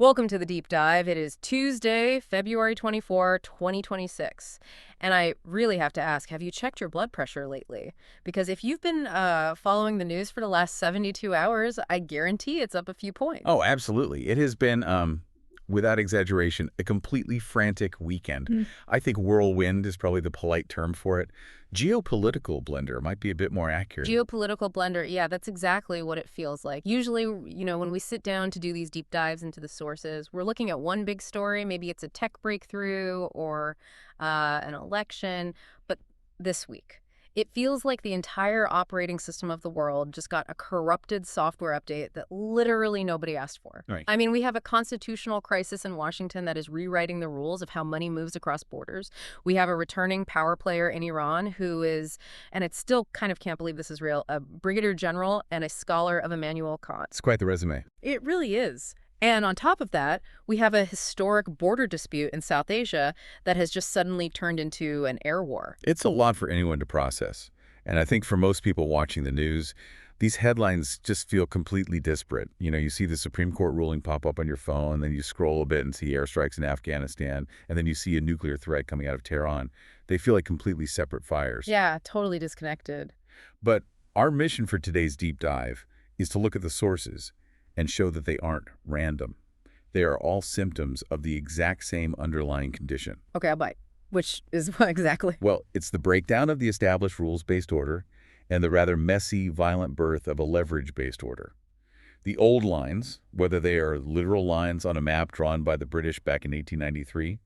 Welcome to the deep dive. It is Tuesday, February 24, 2026. And I really have to ask, have you checked your blood pressure lately? Because if you've been following the news for the last 72 hours, I guarantee it's up a few points. Oh, absolutely. It has been, without exaggeration, a completely frantic weekend. I think whirlwind is probably the polite term for it. Geopolitical blender might be a bit more accurate. Geopolitical blender, yeah, that's exactly what it feels like. Usually, when we sit down to do these deep dives into the sources, we're looking at one big story. Maybe it's a tech breakthrough or an election. But this week, it feels like the entire operating system of the world just got a corrupted software update that literally nobody asked for. Right. I mean, we have a constitutional crisis in Washington that is rewriting the rules of how money moves across borders. We have a returning power player in Iran who is, and it's still kind of can't believe this is real, a brigadier general and a scholar of Immanuel Kant. It's quite the resume. It really is. And on top of that, we have a historic border dispute in South Asia that has just suddenly turned into an air war. It's a lot for anyone to process. And I think for most people watching the news, these headlines just feel completely disparate. You see the Supreme Court ruling pop up on your phone, then you scroll a bit and see airstrikes in Afghanistan, and then you see a nuclear threat coming out of Tehran. They feel like completely separate fires. Yeah, totally disconnected. But our mission for today's deep dive is to look at the sources and show that they aren't random. They are all symptoms of the exact same underlying condition. Okay, I'll bite. Which is what exactly? Well, it's the breakdown of the established rules-based order and the rather messy, violent birth of a leverage-based order. The old lines, whether they are literal lines on a map drawn by the British back in 1893,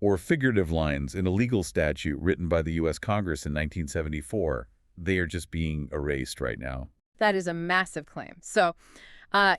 or figurative lines in a legal statute written by the U.S. Congress in 1974, they are just being erased right now. That is a massive claim. So,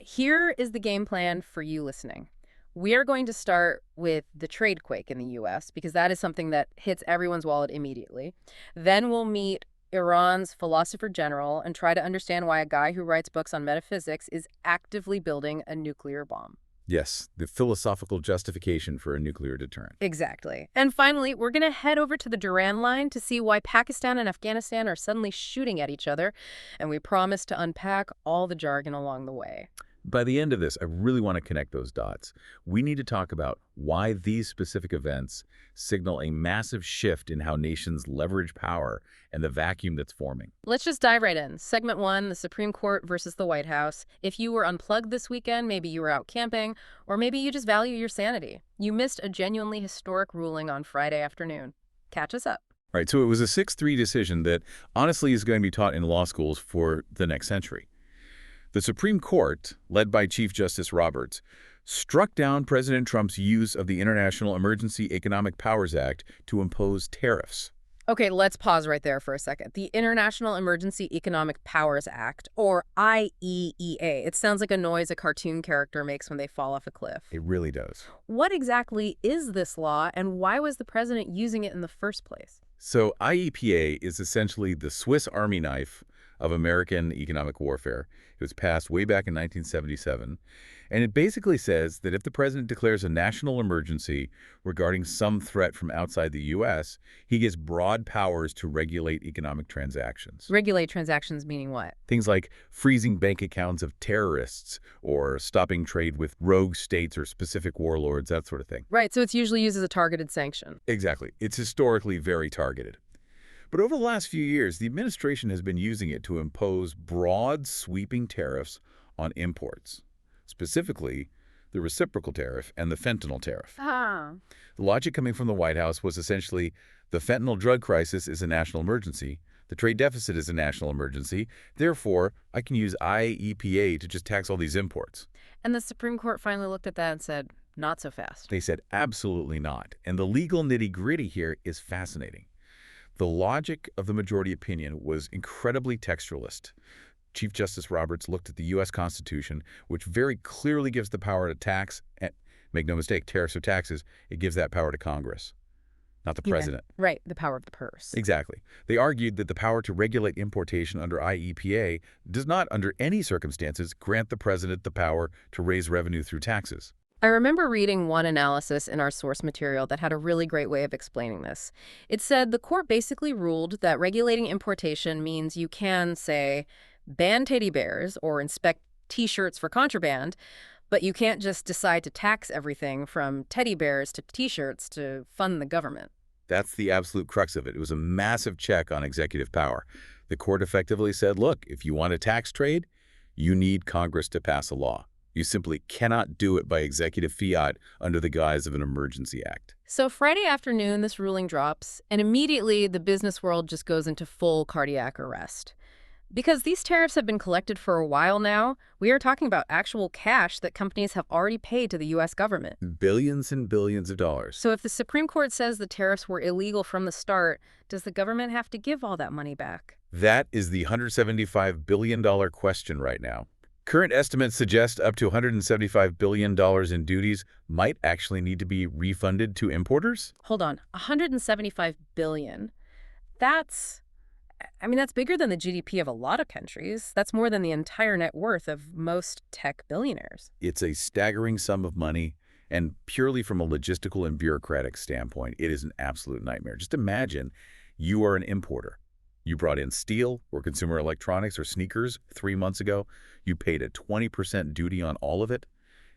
here is the game plan for you listening. We are going to start with the trade quake in the U.S. because that is something that hits everyone's wallet immediately. Then we'll meet Iran's Philosopher-General and try to understand why a guy who writes books on metaphysics is actively building a nuclear bomb. Yes, the philosophical justification for a nuclear deterrent. Exactly. And finally, we're going to head over to the Durand Line to see why Pakistan and Afghanistan are suddenly shooting at each other, and we promise to unpack all the jargon along the way. By the end of this, I really want to connect those dots. We need to talk about why these specific events signal a massive shift in how nations leverage power and the vacuum that's forming. Let's just dive right in. Segment 1, the Supreme Court versus the White House. If you were unplugged this weekend, maybe you were out camping, or maybe you just value your sanity. You missed a genuinely historic ruling on Friday afternoon. Catch us up. Right, so it was a 6-3 decision that honestly is going to be taught in law schools for the next century. The Supreme Court, led by Chief Justice Roberts, struck down President Trump's use of the International Emergency Economic Powers Act to impose tariffs. Okay, let's pause right there for a second. The International Emergency Economic Powers Act, or IEEPA. It sounds like a noise a cartoon character makes when they fall off a cliff. It really does. What exactly is this law, and why was the president using it in the first place? So IEEPA is essentially the Swiss Army knife of American economic warfare. It was passed way back in 1977, and it basically says that if the president declares a national emergency regarding some threat from outside the U.S., he gets broad powers to regulate economic transactions. Regulate transactions meaning what? Things like freezing bank accounts of terrorists or stopping trade with rogue states or specific warlords, that sort of thing. Right, so it's usually used as a targeted sanction. Exactly. It's historically very targeted. But over the last few years, the administration has been using it to impose broad, sweeping tariffs on imports, specifically the reciprocal tariff and the fentanyl tariff. Ah. The logic coming from the White House was essentially the fentanyl drug crisis is a national emergency, the trade deficit is a national emergency, therefore, I can use IEEPA to just tax all these imports. And the Supreme Court finally looked at that and said, not so fast. They said absolutely not. And the legal nitty-gritty here is fascinating. The logic of the majority opinion was incredibly textualist. Chief Justice Roberts looked at the U.S. Constitution, which very clearly gives the power to tax, and make no mistake, tariffs or taxes, it gives that power to Congress, not the president. Right, the power of the purse. Exactly. They argued that the power to regulate importation under IEEPA does not, under any circumstances, grant the president the power to raise revenue through taxes. I remember reading one analysis in our source material that had a really great way of explaining this. It said the court basically ruled that regulating importation means you can, say, ban teddy bears or inspect T-shirts for contraband, But you can't just decide to tax everything from teddy bears to T-shirts to fund the government. That's the absolute crux of it. It was a massive check on executive power. The court effectively said, look, if you want to tax trade, you need Congress to pass a law. You simply cannot do it by executive fiat under the guise of an emergency act. So Friday afternoon, this ruling drops, and immediately the business world just goes into full cardiac arrest. Because these tariffs have been collected for a while now, we are talking about actual cash that companies have already paid to the U.S. government. Billions and billions of dollars. So if the Supreme Court says the tariffs were illegal from the start, does the government have to give all that money back? That is the $175 billion question right now. Current estimates suggest up to $175 billion in duties might actually need to be refunded to importers. Hold on, $175 billion. That's bigger than the GDP of a lot of countries. That's more than the entire net worth of most tech billionaires. It's a staggering sum of money, and purely from a logistical and bureaucratic standpoint, it is an absolute nightmare. Just imagine you are an importer. You brought in steel or consumer electronics or sneakers 3 months ago. You paid a 20% duty on all of it.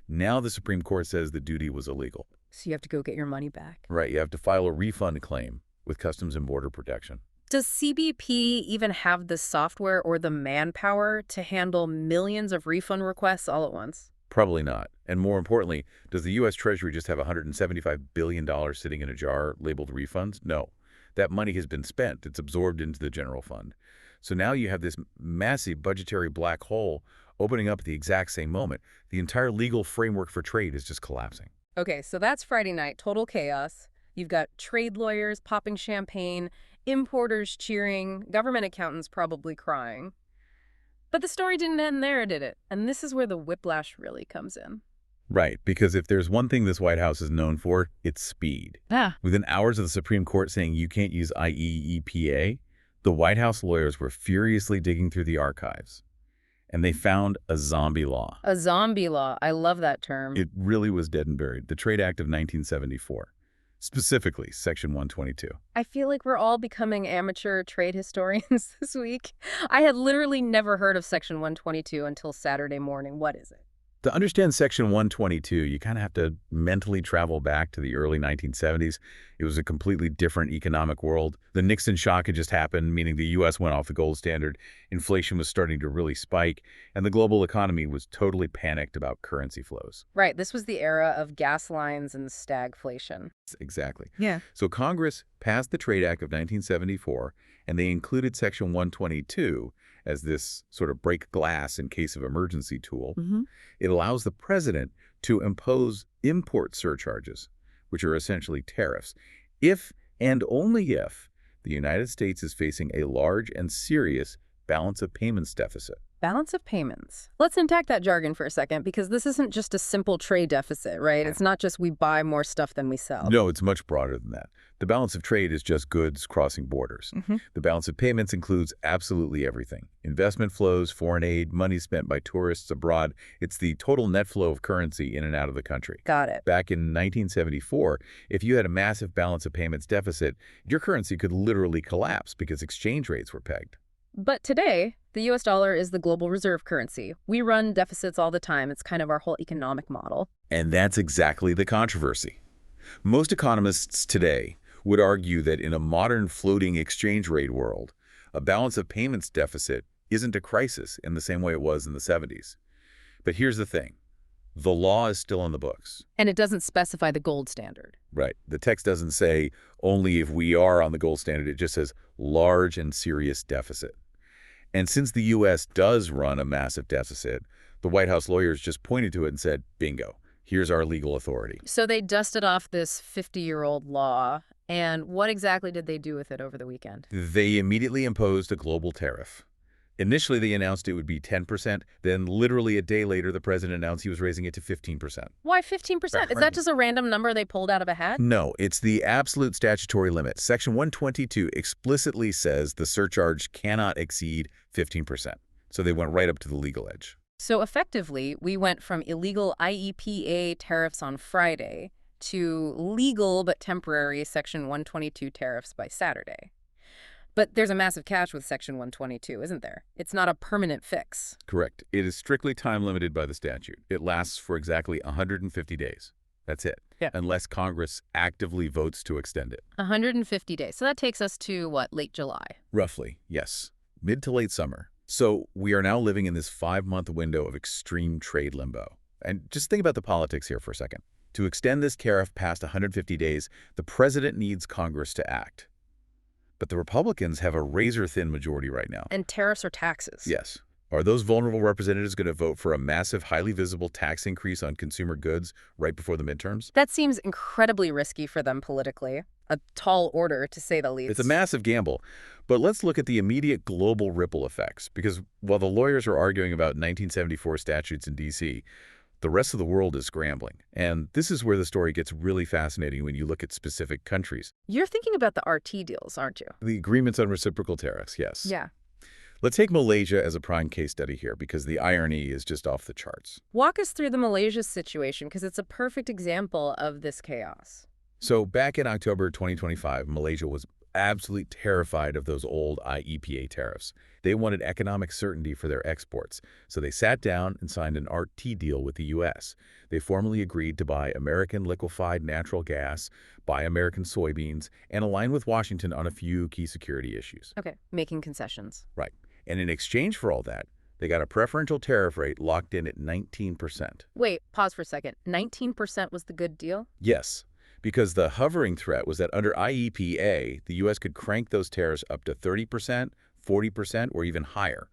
Now the Supreme Court says the duty was illegal. So you have to go get your money back. Right, you have to file a refund claim with Customs and Border Protection. Does CBP even have the software or the manpower to handle millions of refund requests all at once? Probably not. And more importantly, does the U.S. Treasury just have $175 billion sitting in a jar labeled refunds? No. That money has been spent. It's absorbed into the general fund. So now you have this massive budgetary black hole opening up at the exact same moment. The entire legal framework for trade is just collapsing. Okay, so that's Friday night, total chaos. You've got trade lawyers popping champagne, importers cheering, government accountants probably crying. But the story didn't end there, did it? And this is where the whiplash really comes in. Right, because if there's one thing this White House is known for, it's speed. Within hours of the Supreme Court saying you can't use IEEPA, the White House lawyers were furiously digging through the archives. And they found a zombie law. A zombie law. I love that term. It really was dead and buried. The Trade Act of 1974. Specifically, Section 122. I feel like we're all becoming amateur trade historians this week. I had literally never heard of Section 122 until Saturday morning. What is it? To understand Section 122, you kind of have to mentally travel back to the early 1970s. It was a completely different economic world. The Nixon shock had just happened, meaning the U.S. went off the gold standard. Inflation was starting to really spike, and the global economy was totally panicked about currency flows. Right. This was the era of gas lines and stagflation. Exactly. Yeah. So Congress passed the Trade Act of 1974, and they included Section 122 as this sort of break glass in case of emergency tool. It allows the president to impose import surcharges, which are essentially tariffs, if and only if the United States is facing a large and serious balance of payments deficit. Balance of payments. Let's unpack that jargon for a second, because this isn't just a simple trade deficit, right? It's not just we buy more stuff than we sell. No, it's much broader than that. The balance of trade is just goods crossing borders. The balance of payments includes absolutely everything. Investment flows, foreign aid, money spent by tourists abroad. It's the total net flow of currency in and out of the country. Got it. Back in 1974, if you had a massive balance of payments deficit, your currency could literally collapse because exchange rates were pegged. But today, the U.S. dollar is the global reserve currency. We run deficits all the time. It's kind of our whole economic model. And that's exactly the controversy. Most economists today would argue that in a modern floating exchange rate world, a balance of payments deficit isn't a crisis in the same way it was in the 70s. But here's the thing. The law is still on the books. And it doesn't specify the gold standard. Right. The text doesn't say only if we are on the gold standard. It just says large and serious deficit. And since the U.S. does run a massive deficit, the White House lawyers just pointed to it and said, bingo, here's our legal authority. So they dusted off this 50-year-old law. And what exactly did they do with it over the weekend? They immediately imposed a global tariff. Initially, they announced it would be 10%. Then literally a day later, the president announced he was raising it to 15%. Why 15%? Is that just a random number they pulled out of a hat? No, it's the absolute statutory limit. Section 122 explicitly says the surcharge cannot exceed 15%. So they went right up to the legal edge. So effectively, we went from illegal IEEPA tariffs on Friday to legal but temporary Section 122 tariffs by Saturday. But there's a massive catch with Section 122, isn't there? It's not a permanent fix. Correct. It is strictly time-limited by the statute. It lasts for exactly 150 days. That's it. Yeah. Unless Congress actively votes to extend it. 150 days. So that takes us to, what, late July? Roughly, yes. Mid to late summer. So we are now living in this 5-month window of extreme trade limbo. And just think about the politics here for a second. To extend this tariff past 150 days, the president needs Congress to act. But the Republicans have a razor-thin majority right now. And tariffs are taxes. Yes. Are those vulnerable representatives going to vote for a massive, highly visible tax increase on consumer goods right before the midterms? That seems incredibly risky for them politically. A tall order, to say the least. It's a massive gamble. But let's look at the immediate global ripple effects, because while the lawyers are arguing about 1974 statutes in D.C., the rest of the world is scrambling. And this is where the story gets really fascinating when you look at specific countries. You're thinking about the RT deals, aren't you? The agreements on reciprocal tariffs, yes. Yeah. Let's take Malaysia as a prime case study here, because the irony is just off the charts. Walk us through the Malaysia situation, because it's a perfect example of this chaos. So back in October 2025, Malaysia was absolutely terrified of those old IEEPA tariffs. They wanted economic certainty for their exports, so they sat down and signed an RT deal with the U.S. They formally agreed to buy American liquefied natural gas, buy American soybeans, and align with Washington on a few key security issues. Okay, making concessions. Right. And in exchange for all that, they got a preferential tariff rate locked in at 19%. Wait, pause for a second. 19% was the good deal? Yes. Because the hovering threat was that under IEEPA, the U.S. could crank those tariffs up to 30%, 40%, or even higher.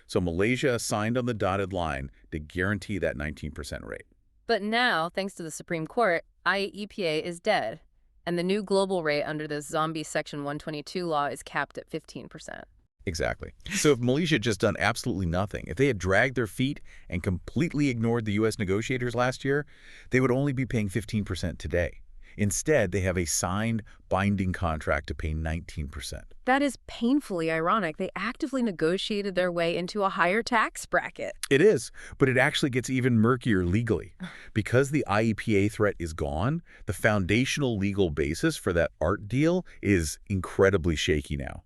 So Malaysia signed on the dotted line to guarantee that 19% rate. But now, thanks to the Supreme Court, IEEPA is dead, and the new global rate under this zombie Section 122 law is capped at 15%. Exactly. So if Malaysia had just done absolutely nothing, if they had dragged their feet and completely ignored the U.S. negotiators last year, they would only be paying 15% today. Instead, they have a signed, binding contract to pay 19%. That is painfully ironic. They actively negotiated their way into a higher tax bracket. It is, but it actually gets even murkier legally. Because the IEPA threat is gone, the foundational legal basis for that art deal is incredibly shaky now.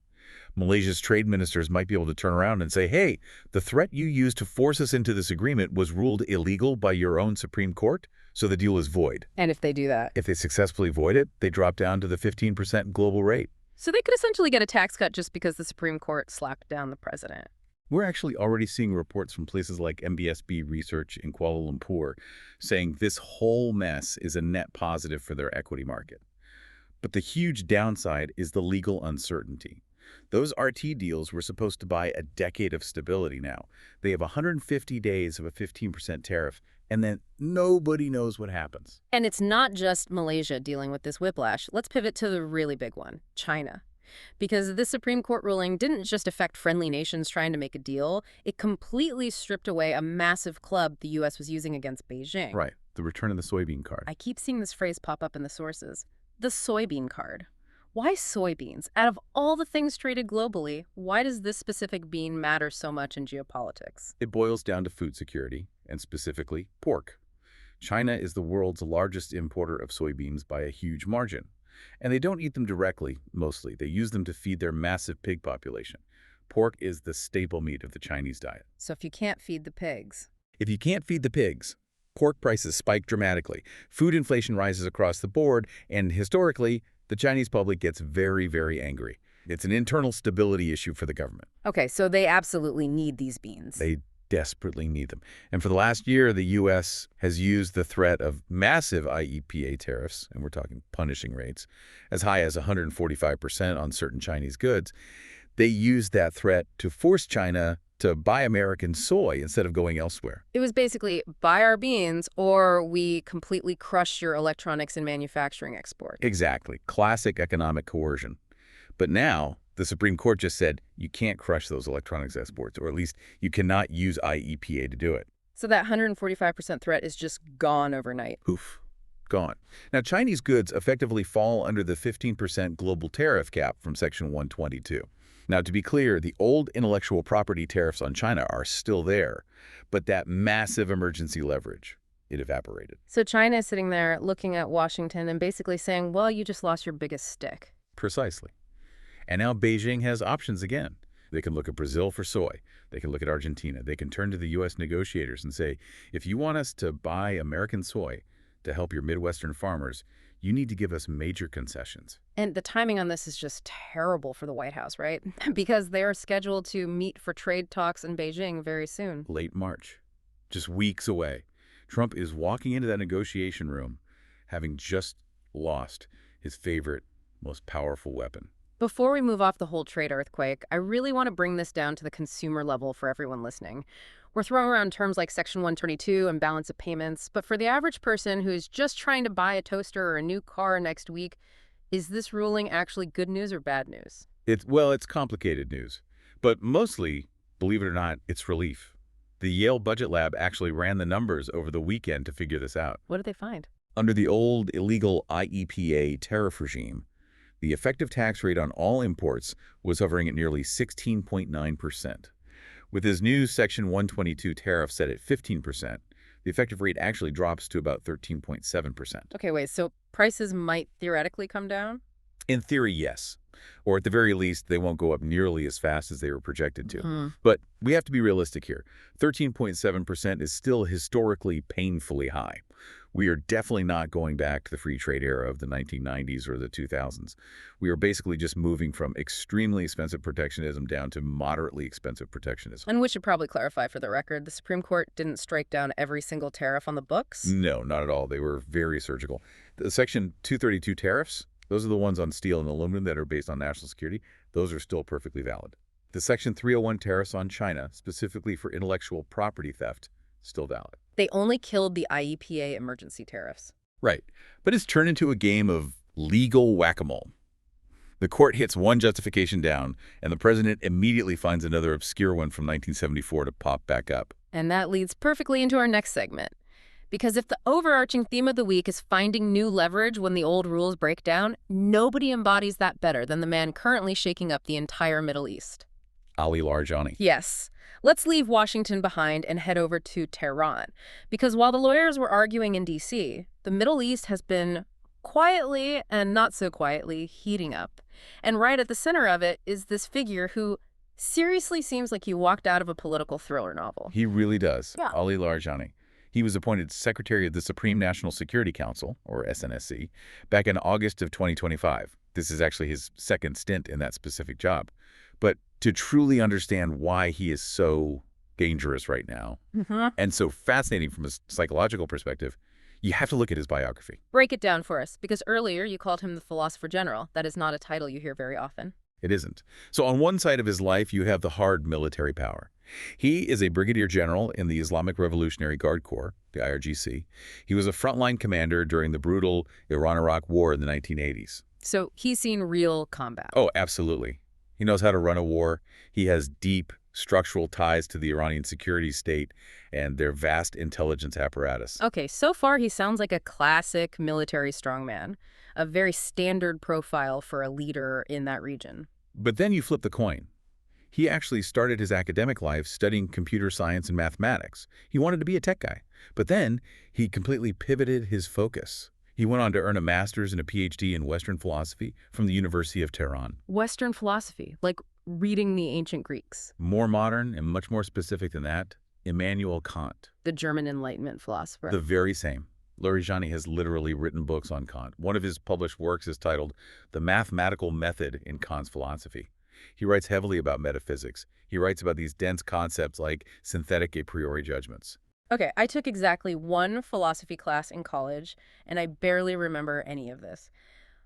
Malaysia's trade ministers might be able to turn around and say, hey, the threat you used to force us into this agreement was ruled illegal by your own Supreme Court, so the deal is void. And if they do that? If they successfully void it, they drop down to the 15% global rate. So they could essentially get a tax cut just because the Supreme Court slapped down the president. We're actually already seeing reports from places like MBSB Research in Kuala Lumpur saying this whole mess is a net positive for their equity market. But the huge downside is the legal uncertainty. Those RT deals were supposed to buy a decade of stability now. They have 150 days of a 15% tariff, and then nobody knows what happens. And it's not just Malaysia dealing with this whiplash. Let's pivot to the really big one, China. Because this Supreme Court ruling didn't just affect friendly nations trying to make a deal, it completely stripped away a massive club the U.S. was using against Beijing. Right, the return of the soybean card. I keep seeing this phrase pop up in the sources. The soybean card. Why soybeans? Out of all the things traded globally, why does this specific bean matter so much in geopolitics? It boils down to food security, and specifically pork. China is the world's largest importer of soybeans by a huge margin. And they don't eat them directly, mostly. They use them to feed their massive pig population. Pork is the staple meat of the Chinese diet. So if you can't feed the pigs... If you can't feed the pigs, pork prices spike dramatically. Food inflation rises across the board, and historically, the Chinese public gets very, very angry. It's an internal stability issue for the government. Okay, so they absolutely need these beans. They desperately need them. And for the last year, the U.S. has used the threat of massive IEEPA tariffs, and we're talking punishing rates, as high as 145% on certain Chinese goods. They used that threat to force China to buy American soy instead of going elsewhere. It was basically buy our beans or we completely crush your electronics and manufacturing export. Exactly. Classic economic coercion. But now, the Supreme Court just said you can't crush those electronics exports, or at least you cannot use IEEPA to do it. So that 145% threat is just gone overnight. Poof. Gone. Now, Chinese goods effectively fall under the 15% global tariff cap from Section 122. Now, to be clear, the old intellectual property tariffs on China are still there, but that massive emergency leverage, it evaporated. So China is sitting there looking at Washington and basically saying, well, you just lost your biggest stick. Precisely. And now Beijing has options again. They can look at Brazil for soy. They can look at Argentina. They can turn to the U.S. negotiators and say, if you want us to buy American soy to help your Midwestern farmers, you need to give us major concessions. And the timing on this is just terrible for the White House, right? Because they are scheduled to meet for trade talks in Beijing very soon. Late March, just weeks away. Trump is walking into that negotiation room having just lost his favorite, most powerful weapon. Before we move off the whole trade earthquake, I really want to bring this down to the consumer level for everyone listening. We're throwing around terms like Section 122 and balance of payments, but for the average person who's just trying to buy a toaster or a new car next week, is this ruling actually good news or bad news? It's complicated news, but mostly, believe it or not, it's relief. The Yale Budget Lab actually ran the numbers over the weekend to figure this out. What did they find? Under the old illegal IEEPA tariff regime, the effective tax rate on all imports was hovering at nearly 16.9%. With his new Section 122 tariff set at 15%, the effective rate actually drops to about 13.7%. Okay, wait, so prices might theoretically come down? In theory, yes. Or at the very least, they won't go up nearly as fast as they were projected to. Hmm. But we have to be realistic here. 13.7% is still historically painfully high. We are definitely not going back to the free trade era of the 1990s or the 2000s. We are basically just moving from extremely expensive protectionism down to moderately expensive protectionism. And we should probably clarify for the record, the Supreme Court didn't strike down every single tariff on the books? No, not at all. They were very surgical. The Section 232 tariffs, those are the ones on steel and aluminum that are based on national security. Those are still perfectly valid. The Section 301 tariffs on China, specifically for intellectual property theft, still valid. They only killed the IEEPA emergency tariffs. Right. But it's turned into a game of legal whack-a-mole. The court hits one justification down, and the president immediately finds another obscure one from 1974 to pop back up. And that leads perfectly into our next segment. Because if the overarching theme of the week is finding new leverage when the old rules break down, nobody embodies that better than the man currently shaking up the entire Middle East. Ali Larijani. Yes. Let's leave Washington behind and head over to Tehran. Because while the lawyers were arguing in D.C., the Middle East has been quietly and not so quietly heating up. And right at the center of it is this figure who seriously seems like he walked out of a political thriller novel. He really does. Yeah. Ali Larijani. He was appointed Secretary of the Supreme National Security Council, or SNSC, back in August of 2025. This is actually his second stint in that specific job. But to truly understand why he is so dangerous right now, and so fascinating from a psychological perspective, you have to look at his biography. Break it down for us, because earlier you called him the Philosopher-General. That is not a title you hear very often. It isn't. So on one side of his life, you have the hard military power. He is a brigadier general in the Islamic Revolutionary Guard Corps, the IRGC. He was a frontline commander during the brutal Iran-Iraq War in the 1980s. So he's seen real combat. Oh, absolutely. He knows how to run a war. He has deep structural ties to the Iranian security state and their vast intelligence apparatus. Okay, so far he sounds like a classic military strongman, a very standard profile for a leader in that region. But then you flip the coin. He actually started his academic life studying computer science and mathematics. He wanted to be a tech guy. But then he completely pivoted his focus. He went on to earn a master's and a PhD in Western philosophy from the University of Tehran. Western philosophy, like reading the ancient Greeks. More modern and much more specific than that, Immanuel Kant. The German Enlightenment philosopher. The very same. Larijani has literally written books on Kant. One of his published works is titled The Mathematical Method in Kant's Philosophy. He writes heavily about metaphysics. He writes about these dense concepts like synthetic a priori judgments. Okay, I took exactly one philosophy class in college, and I barely remember any of this.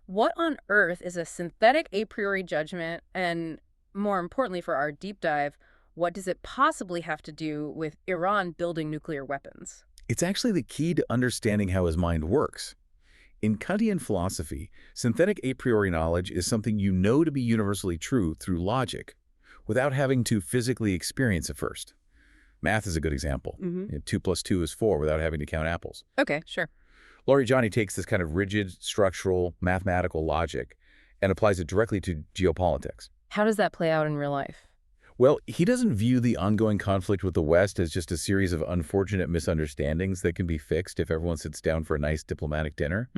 What on earth is a synthetic a priori judgment, and more importantly for our deep dive, what does it possibly have to do with Iran building nuclear weapons? It's actually the key to understanding how his mind works. In Kantian philosophy, synthetic a priori knowledge is something you know to be universally true through logic, without having to physically experience it first. Math is a good example. 2 + 2 is 4 without having to count apples. Okay, sure. Larijani takes this kind of rigid, structural, mathematical logic and applies it directly to geopolitics. How does that play out in real life? Well, he doesn't view the ongoing conflict with the West as just a series of unfortunate misunderstandings that can be fixed if everyone sits down for a nice diplomatic dinner.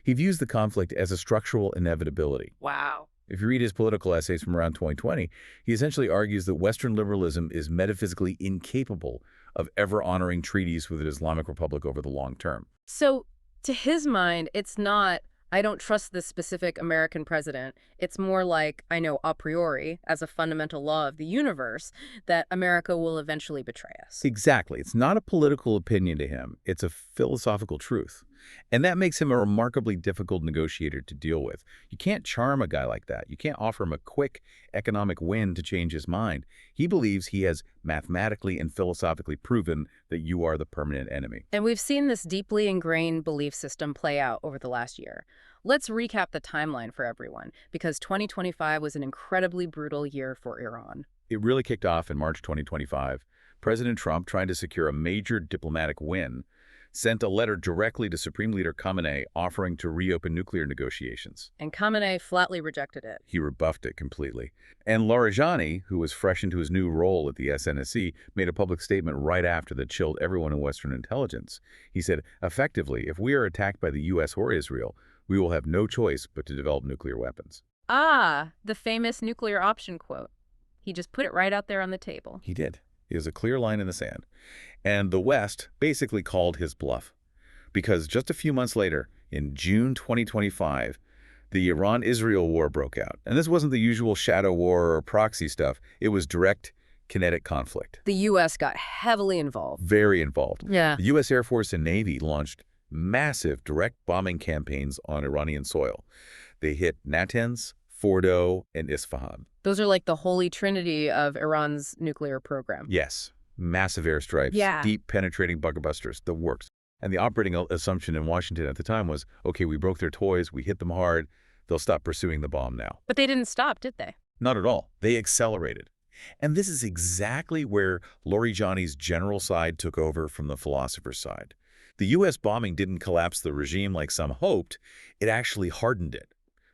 He views the conflict as a structural inevitability. Wow. If you read his political essays from around 2020, he essentially argues that Western liberalism is metaphysically incapable of ever honoring treaties with an Islamic Republic over the long term. So, to his mind, it's not, I don't trust this specific American president. It's more like, I know a priori, as a fundamental law of the universe, that America will eventually betray us. Exactly. It's not a political opinion to him. It's a philosophical truth. And that makes him a remarkably difficult negotiator to deal with. You can't charm a guy like that. You can't offer him a quick economic win to change his mind. He believes he has mathematically and philosophically proven that you are the permanent enemy. And we've seen this deeply ingrained belief system play out over the last year. Let's recap the timeline for everyone, because 2025 was an incredibly brutal year for Iran. It really kicked off in March 2025. President Trump, trying to secure a major diplomatic win, sent a letter directly to Supreme Leader Khamenei offering to reopen nuclear negotiations. And Khamenei flatly rejected it. He rebuffed it completely. And Larijani, who was fresh into his new role at the SNSC, made a public statement right after that chilled everyone in Western intelligence. He said, effectively, if we are attacked by the U.S. or Israel, we will have no choice but to develop nuclear weapons. Ah, the famous nuclear option quote. He just put it right out there on the table. He did. It was a clear line in the sand. And the West basically called his bluff. Because just a few months later, in June 2025, the Iran-Israel war broke out. And this wasn't the usual shadow war or proxy stuff. It was direct, kinetic conflict. The U.S. got heavily involved. Very involved. Yeah. The U.S. Air Force and Navy launched massive direct bombing campaigns on Iranian soil. They hit Natanz, Fordo, and Isfahan. Those are like the holy trinity of Iran's nuclear program. Yes. Massive airstrikes, Yeah. deep penetrating bunker busters, the works. And the operating assumption in Washington at the time was, okay, we broke their toys, we hit them hard, they'll stop pursuing the bomb now. But they didn't stop, did they? Not at all. They accelerated. And this is exactly where Larijani's general side took over from the philosopher's side. The U.S. bombing didn't collapse the regime like some hoped, it actually hardened it.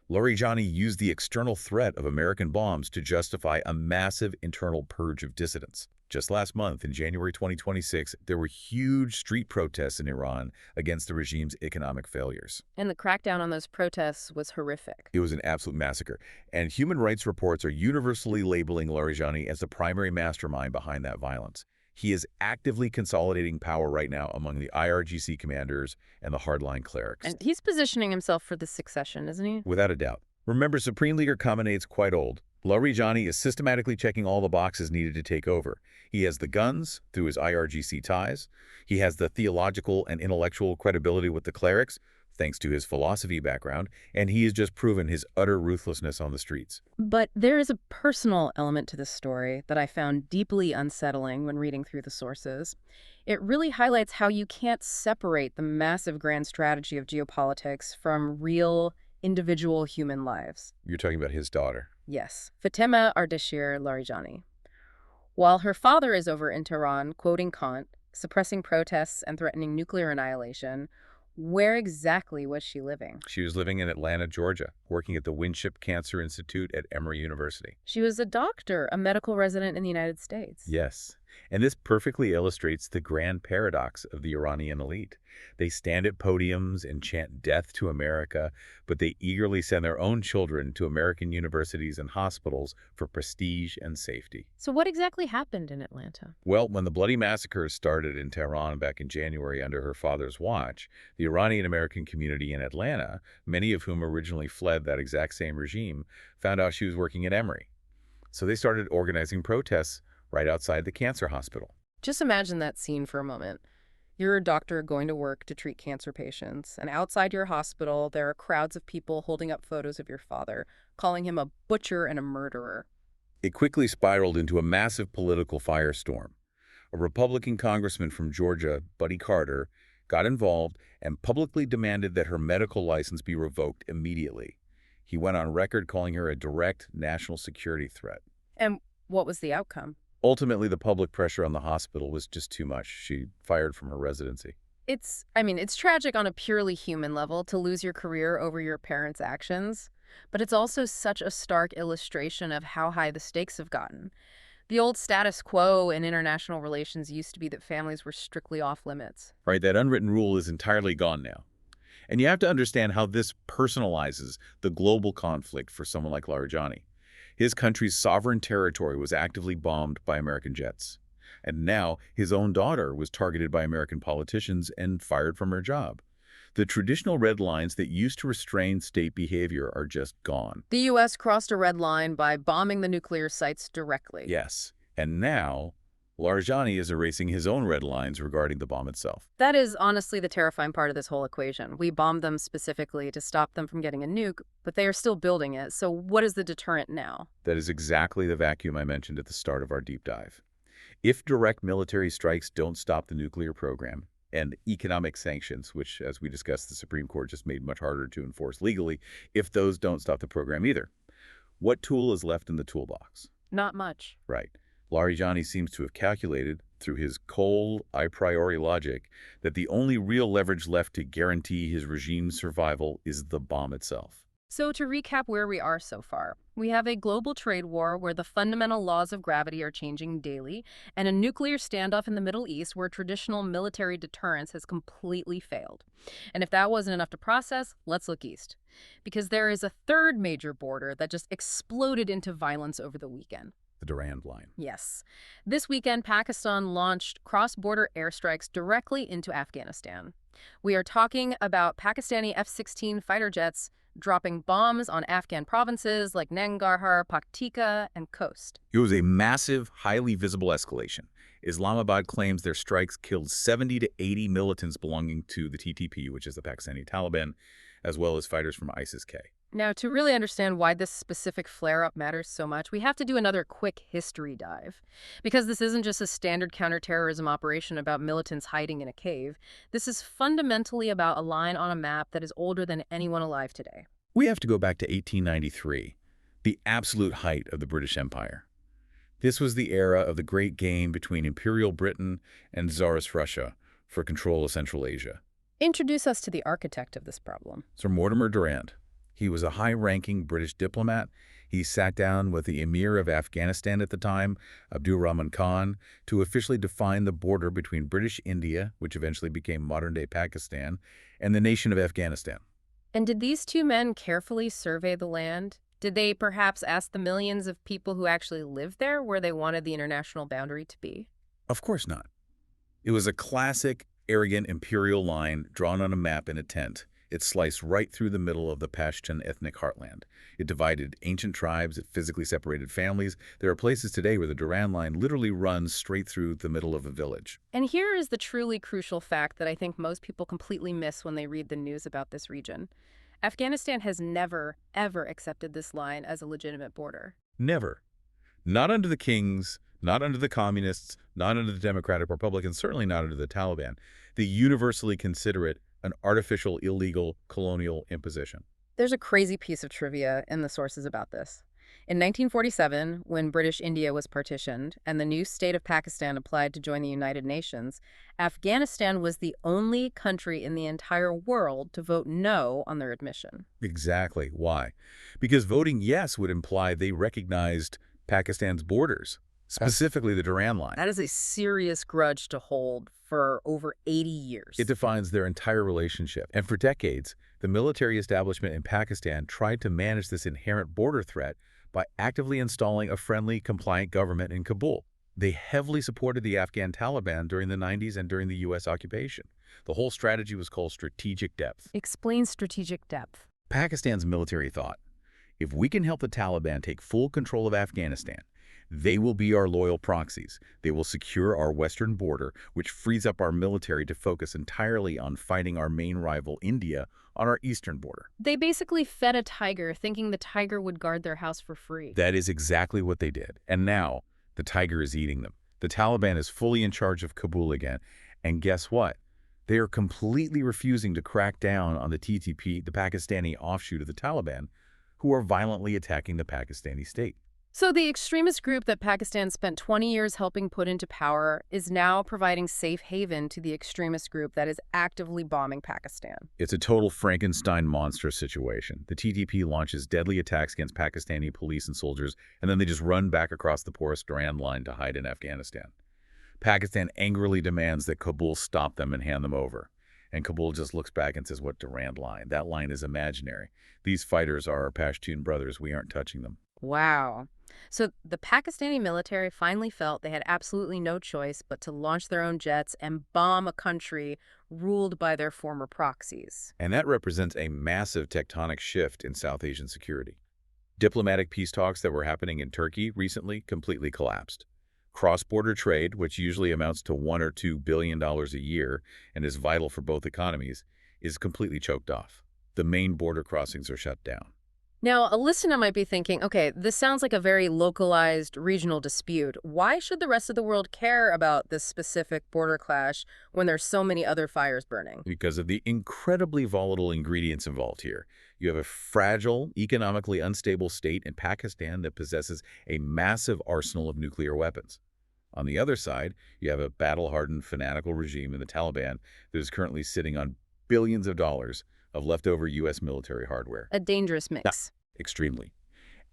Larijani used the external threat of American bombs to justify a massive internal purge of dissidents. Just last month, in January 2026, there were huge street protests in Iran against the regime's economic failures. And the crackdown on those protests was horrific. It was an absolute massacre. And human rights reports are universally labeling Larijani as the primary mastermind behind that violence. He is actively consolidating power right now among the IRGC commanders and the hardline clerics. And he's positioning himself for the succession, isn't he? Without a doubt. Remember, Supreme Leader Khamenei is quite old. Larijani is systematically checking all the boxes needed to take over. He has the guns through his IRGC ties. He has the theological and intellectual credibility with the clerics, thanks to his philosophy background, and he has just proven his utter ruthlessness on the streets. But there is a personal element to this story that I found deeply unsettling when reading through the sources. It really highlights how you can't separate the massive grand strategy of geopolitics from real, individual human lives. You're talking about his daughter. Yes, Fatima Ardeshir Larijani. While her father is over in Tehran, quoting Kant, suppressing protests and threatening nuclear annihilation, where exactly was she living? She was living in Atlanta, Georgia, working at the Winship Cancer Institute at Emory University. She was a doctor, a medical resident in the United States. Yes, and this perfectly illustrates the grand paradox of the Iranian elite. They stand at podiums and chant death to America, but they eagerly send their own children to American universities and hospitals for prestige and safety. So what exactly happened in Atlanta? Well, when the bloody massacres started in Tehran back in January under her father's watch, the Iranian-American community in Atlanta, many of whom originally fled that exact same regime, found out she was working at Emory. So they started organizing protests right outside the cancer hospital. Just imagine that scene for a moment. You're a doctor going to work to treat cancer patients, and outside your hospital, there are crowds of people holding up photos of your father, calling him a butcher and a murderer. It quickly spiraled into a massive political firestorm. A Republican congressman from Georgia, Buddy Carter, got involved and publicly demanded that her medical license be revoked immediately. He went on record calling her a direct national security threat. And what was the outcome? Ultimately, the public pressure on the hospital was just too much. She fired from her residency. It's tragic on a purely human level to lose your career over your parents' actions, but it's also such a stark illustration of how high the stakes have gotten. The old status quo in international relations used to be that families were strictly off limits. Right, that unwritten rule is entirely gone now. And you have to understand how this personalizes the global conflict for someone like Larijani. His country's sovereign territory was actively bombed by American jets. And now his own daughter was targeted by American politicians and fired from her job. The traditional red lines that used to restrain state behavior are just gone. The U.S. crossed a red line by bombing the nuclear sites directly. Yes. And now, Larijani is erasing his own red lines regarding the bomb itself. That is honestly the terrifying part of this whole equation. We bombed them specifically to stop them from getting a nuke, but they are still building it. So what is the deterrent now? That is exactly the vacuum I mentioned at the start of our deep dive. If direct military strikes don't stop the nuclear program, and economic sanctions, which, as we discussed, the Supreme Court just made much harder to enforce legally, if those don't stop the program either, what tool is left in the toolbox? Not much. Right. Larijani seems to have calculated, through his cold, a priori logic, that the only real leverage left to guarantee his regime's survival is the bomb itself. So to recap where we are so far, we have a global trade war where the fundamental laws of gravity are changing daily, and a nuclear standoff in the Middle East where traditional military deterrence has completely failed. And if that wasn't enough to process, let's look east. Because there is a third major border that just exploded into violence over the weekend. The Durand Line. Yes. This weekend, Pakistan launched cross-border airstrikes directly into Afghanistan. We are talking about Pakistani F-16 fighter jets dropping bombs on Afghan provinces like Nangarhar, Paktika, and Khost. It was a massive, highly visible escalation. Islamabad claims their strikes killed 70 to 80 militants belonging to the TTP, which is the Pakistani Taliban, as well as fighters from ISIS-K. Now, to really understand why this specific flare-up matters so much, we have to do another quick history dive. Because this isn't just a standard counterterrorism operation about militants hiding in a cave. This is fundamentally about a line on a map that is older than anyone alive today. We have to go back to 1893, the absolute height of the British Empire. This was the era of the great game between Imperial Britain and Tsarist Russia for control of Central Asia. Introduce us to the architect of this problem. Sir Mortimer Durand. He was a high-ranking British diplomat. He sat down with the Emir of Afghanistan at the time, Abdurrahman Khan, to officially define the border between British India, which eventually became modern-day Pakistan, and the nation of Afghanistan. And did these two men carefully survey the land? Did they perhaps ask the millions of people who actually live there where they wanted the international boundary to be? Of course not. It was a classic, arrogant imperial line drawn on a map in a tent. It sliced right through the middle of the Pashtun ethnic heartland. It divided ancient tribes, it physically separated families. There are places today where the Durand Line literally runs straight through the middle of a village. And here is the truly crucial fact that I think most people completely miss when they read the news about this region. Afghanistan has never, ever accepted this line as a legitimate border. Never. Not under the kings, not under the communists, not under the Democratic Republicans, certainly not under the Taliban. They universally consider it an artificial, illegal, colonial imposition. There's a crazy piece of trivia in the sources about this. In 1947, when British India was partitioned and the new state of Pakistan applied to join the United Nations, Afghanistan was the only country in the entire world to vote no on their admission. Exactly. Why? Because voting yes would imply they recognized Pakistan's borders, specifically the Durand Line. That is a serious grudge to hold for over 80 years. It defines their entire relationship. And for decades, the military establishment in Pakistan tried to manage this inherent border threat by actively installing a friendly, compliant government in Kabul. They heavily supported the Afghan Taliban during the 90s and during the U.S. occupation. The whole strategy was called strategic depth. Explain strategic depth. Pakistan's military thought, if we can help the Taliban take full control of Afghanistan, they will be our loyal proxies. They will secure our western border, which frees up our military to focus entirely on fighting our main rival, India, on our eastern border. They basically fed a tiger, thinking the tiger would guard their house for free. That is exactly what they did. And now, the tiger is eating them. The Taliban is fully in charge of Kabul again. And guess what? They are completely refusing to crack down on the TTP, the Pakistani offshoot of the Taliban, who are violently attacking the Pakistani state. So the extremist group that Pakistan spent 20 years helping put into power is now providing safe haven to the extremist group that is actively bombing Pakistan. It's a total Frankenstein monster situation. The TTP launches deadly attacks against Pakistani police and soldiers, and then they just run back across the porous Durand Line to hide in Afghanistan. Pakistan angrily demands that Kabul stop them and hand them over. And Kabul just looks back and says, what Durand Line? That line is imaginary. These fighters are our Pashtun brothers. We aren't touching them. Wow. So the Pakistani military finally felt they had absolutely no choice but to launch their own jets and bomb a country ruled by their former proxies. And that represents a massive tectonic shift in South Asian security. Diplomatic peace talks that were happening in Turkey recently completely collapsed. Cross-border trade, which usually amounts to $1 or $2 billion a year and is vital for both economies, is completely choked off. The main border crossings are shut down. Now, a listener might be thinking, okay, this sounds like a very localized regional dispute. Why should the rest of the world care about this specific border clash when there's so many other fires burning? Because of the incredibly volatile ingredients involved here. You have a fragile, economically unstable state in Pakistan that possesses a massive arsenal of nuclear weapons. On the other side, you have a battle-hardened, fanatical regime in the Taliban that is currently sitting on billions of dollars of leftover U.S. military hardware. A dangerous mix. Extremely.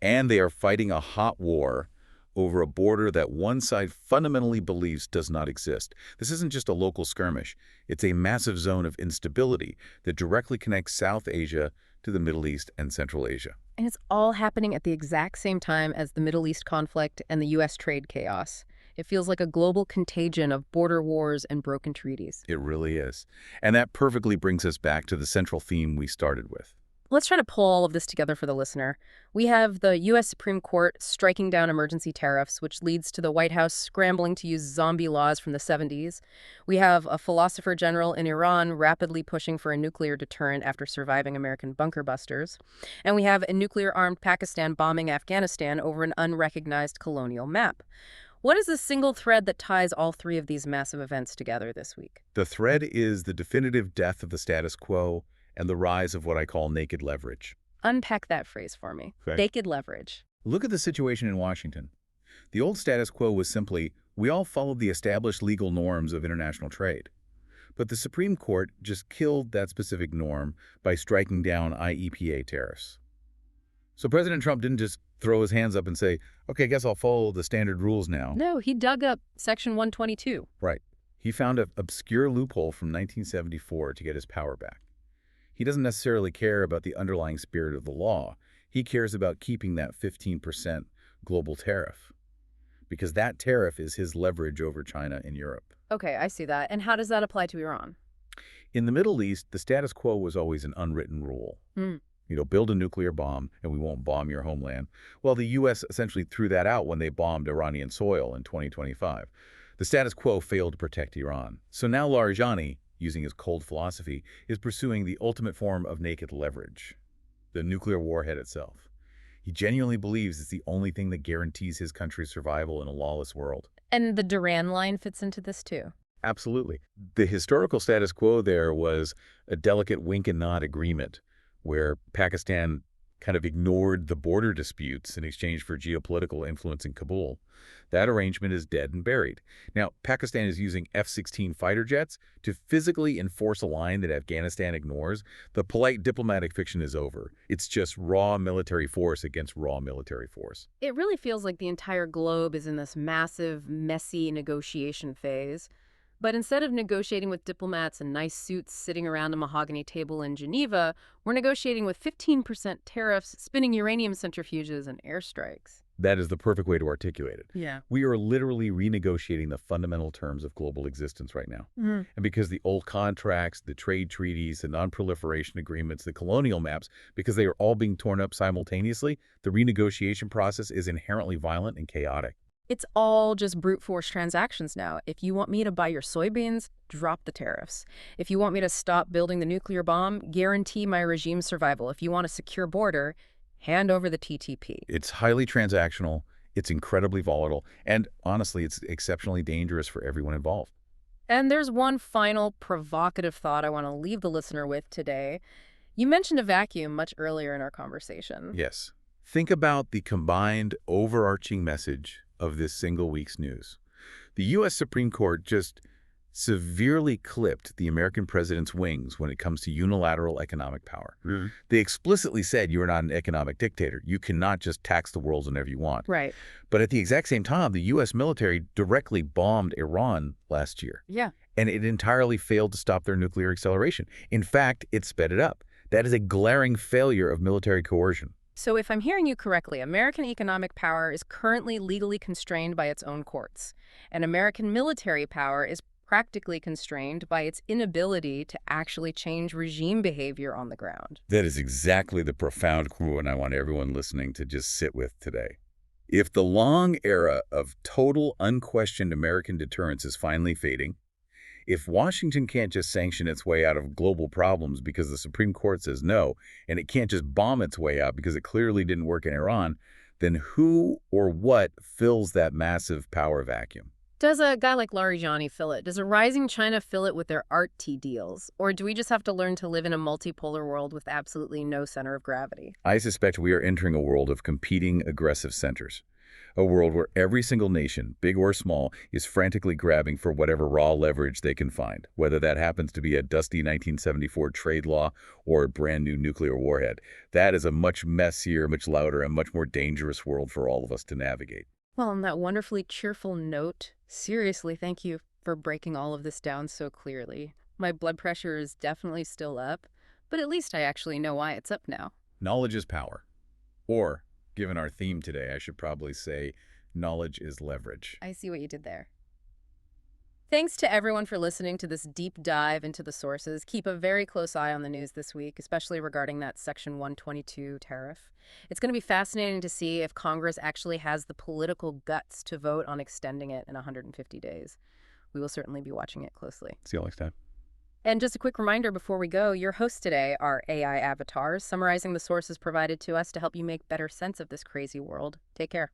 And they are fighting a hot war over a border that one side fundamentally believes does not exist. This isn't just a local skirmish. It's a massive zone of instability that directly connects South Asia to the Middle East and Central Asia. And it's all happening at the exact same time as the Middle East conflict and the U.S. trade chaos. It feels like a global contagion of border wars and broken treaties. It really is. And that perfectly brings us back to the central theme we started with. Let's try to pull all of this together for the listener. We have the U.S. Supreme Court striking down emergency tariffs, which leads to the White House scrambling to use zombie laws from the 70s. We have a philosopher-general in Iran rapidly pushing for a nuclear deterrent after surviving American bunker busters. And we have a nuclear-armed Pakistan bombing Afghanistan over an unrecognized colonial map. What is the single thread that ties all three of these massive events together this week? The thread is the definitive death of the status quo and the rise of what I call naked leverage. Unpack that phrase for me. Okay. Naked leverage. Look at the situation in Washington. The old status quo was simply, we all followed the established legal norms of international trade. But the Supreme Court just killed that specific norm by striking down IEEPA tariffs. So President Trump didn't just throw his hands up and say, okay, I guess I'll follow the standard rules now. No, he dug up Section 122. Right. He found an obscure loophole from 1974 to get his power back. He doesn't necessarily care about the underlying spirit of the law. He cares about keeping that 15% global tariff, because that tariff is his leverage over China and Europe. Okay, I see that. And how does that apply to Iran? In the Middle East, the status quo was always an unwritten rule. Build a nuclear bomb and we won't bomb your homeland. Well, the U.S. essentially threw that out when they bombed Iranian soil in 2025. The status quo failed to protect Iran. So now Larijani, using his cold philosophy, is pursuing the ultimate form of naked leverage, the nuclear warhead itself. He genuinely believes it's the only thing that guarantees his country's survival in a lawless world. And the Durand Line fits into this too. Absolutely. The historical status quo there was a delicate wink and nod agreement where Pakistan kind of ignored the border disputes in exchange for geopolitical influence in Kabul. That arrangement is dead and buried. Now, Pakistan is using F-16 fighter jets to physically enforce a line that Afghanistan ignores. The polite diplomatic fiction is over. It's just raw military force against raw military force. It really feels like the entire globe is in this massive, messy negotiation phase. But instead of negotiating with diplomats in nice suits sitting around a mahogany table in Geneva, we're negotiating with 15% tariffs, spinning uranium centrifuges, and airstrikes. That is the perfect way to articulate it. Yeah. We are literally renegotiating the fundamental terms of global existence right now. And because the old contracts, the trade treaties, the non-proliferation agreements, the colonial maps, because they are all being torn up simultaneously, the renegotiation process is inherently violent and chaotic. It's all just brute force transactions now. If you want me to buy your soybeans, drop the tariffs. If you want me to stop building the nuclear bomb, guarantee my regime's survival. If you want a secure border, hand over the TTP. It's highly transactional, it's incredibly volatile, and honestly, it's exceptionally dangerous for everyone involved. And there's one final provocative thought I want to leave the listener with today. You mentioned a vacuum much earlier in our conversation. Yes. Think about the combined overarching message of this single week's news. The U.S. Supreme Court just severely clipped the American president's wings when it comes to unilateral economic power. They explicitly said you are not an economic dictator. You cannot just tax the world whenever you want. Right. But at the exact same time, the U.S. military directly bombed Iran last year. Yeah. and it entirely failed to stop their nuclear acceleration. In fact, it sped it up. That is a glaring failure of military coercion. So if I'm hearing you correctly, American economic power is currently legally constrained by its own courts, and American military power is practically constrained by its inability to actually change regime behavior on the ground. That is exactly the profound quote I want everyone listening to just sit with today. If the long era of total, unquestioned American deterrence is finally fading, if Washington can't just sanction its way out of global problems because the Supreme Court says no, and it can't just bomb its way out because it clearly didn't work in Iran, then who or what fills that massive power vacuum? Does a guy like Larijani fill it? Does a rising China fill it with their art tea deals? Or do we just have to learn to live in a multipolar world with absolutely no center of gravity? I suspect we are entering a world of competing aggressive centers. A world where every single nation, big or small, is frantically grabbing for whatever raw leverage they can find, whether that happens to be a dusty 1974 trade law or a brand new nuclear warhead. That is a much messier, much louder, and much more dangerous world for all of us to navigate. Well, on that wonderfully cheerful note, seriously, thank you for breaking all of this down so clearly. My blood pressure is definitely still up, but at least I actually know why it's up now. Knowledge is power. Or, given our theme today, I should probably say, knowledge is leverage. I see what you did there. Thanks to everyone for listening to this deep dive into the sources. Keep a very close eye on the news this week, especially regarding that Section 122 tariff. It's going to be fascinating to see if Congress actually has the political guts to vote on extending it in 150 days. We will certainly be watching it closely. See you all next time. And just a quick reminder before we go, your hosts today are AI avatars, summarizing the sources provided to us to help you make better sense of this crazy world. Take care.